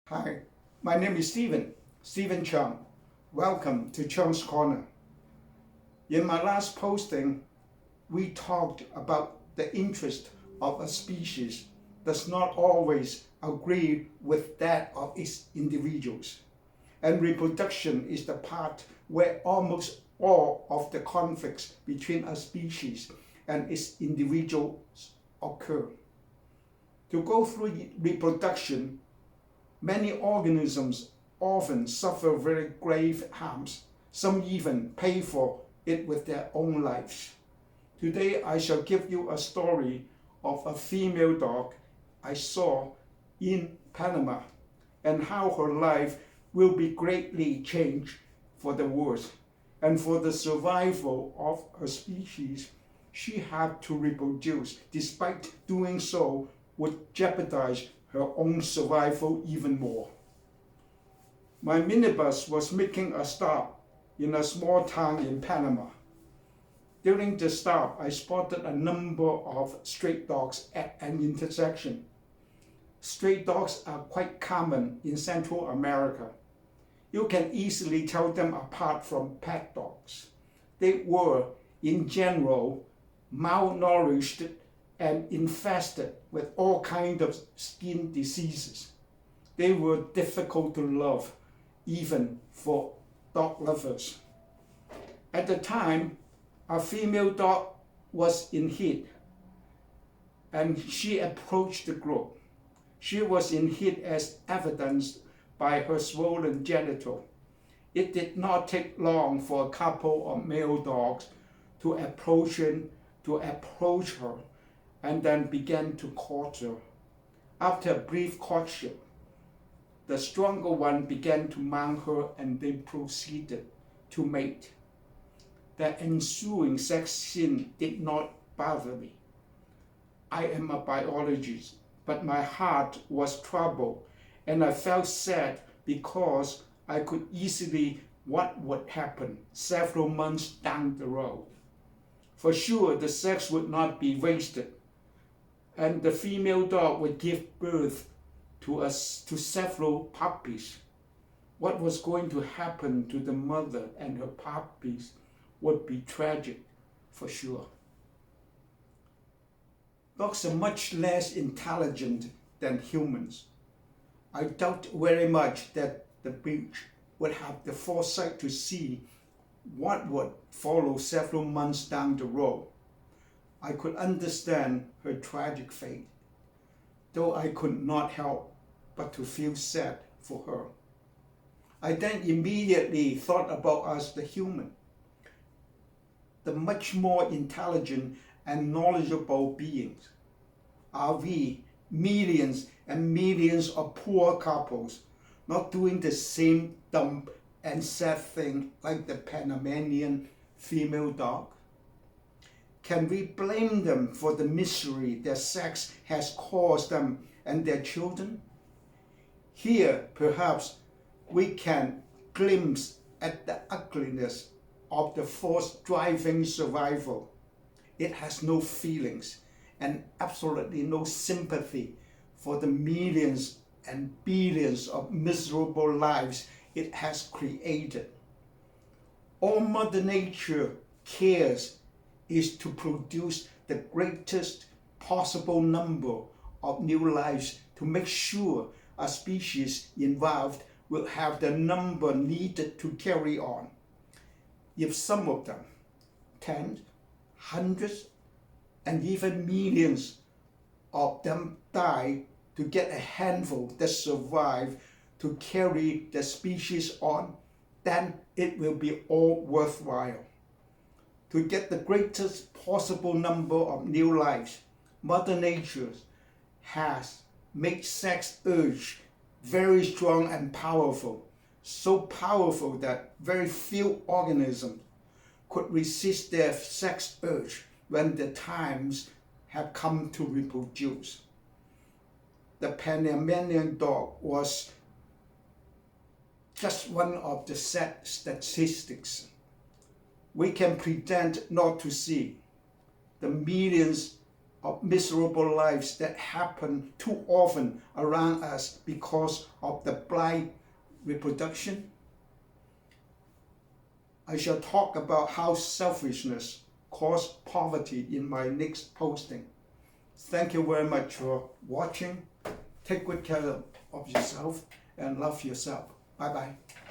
Hi, my name is Stephen Chung. Welcome to Chung's Corner. In my last posting, we talked about the interest of a species does not always agree with that of its individuals. And reproduction is the part where almost all of the conflicts between a species and its individuals occur. To go through reproduction, many organisms often suffer very grave harms. Some even pay for it with their own lives. Today I shall give you a story of a female dog I saw in Panama and how her life will be greatly changed for the worse. And for the survival of her species, she had to reproduce. Despite doing so, would jeopardize her own survival even more. My minibus was making a stop in a small town in Panama. During the stop, I spotted a number of stray dogs at an intersection. Stray dogs are quite common in Central America. You can easily tell them apart from pet dogs. They were, in general, malnourished and infested with all kinds of skin diseases. They were difficult to love, even for dog lovers. At the time, a female dog was in heat, and she approached the group. She was in heat as evidenced by her swollen genital. It did not take long for a couple of male dogs to approach her and then began to court her. After a brief courtship, the stronger one began to mount her and they proceeded to mate. The ensuing sex scene did not bother me. I am a biologist, but my heart was troubled and I felt sad because I could easily what would happen several months down the road. For sure, the sex would not be wasted, and the female dog would give birth to several puppies. What was going to happen to the mother and her puppies would be tragic for sure. Dogs are much less intelligent than humans. I doubt very much that the breed would have the foresight to see what would follow several months down the road. I could understand her tragic fate, though I could not help but to feel sad for her. I then immediately thought about us, the human, the much more intelligent and knowledgeable beings. Are we, millions and millions of poor couples, not doing the same dumb and sad thing like the Panamanian female dog? Can we blame them for the misery their sex has caused them and their children? Here, perhaps, we can glimpse at the ugliness of the force driving survival. It has no feelings and absolutely no sympathy for the millions and billions of miserable lives it has created. All Mother Nature cares is to produce the greatest possible number of new lives to make sure a species involved will have the number needed to carry on. If some of them, tens, hundreds, and even millions of them die to get a handful that survive to carry the species on, then it will be all worthwhile. To get the greatest possible number of new lives, Mother Nature has made sex urge very strong and powerful, so powerful that very few organisms could resist their sex urge when the times have come to reproduce. The Panamanian dog was just one of the sad statistics. We can pretend not to see the millions of miserable lives that happen too often around us because of the blind reproduction. I shall talk about how selfishness caused poverty in my next posting. Thank you very much for watching. Take good care of yourself and love yourself. Bye-bye.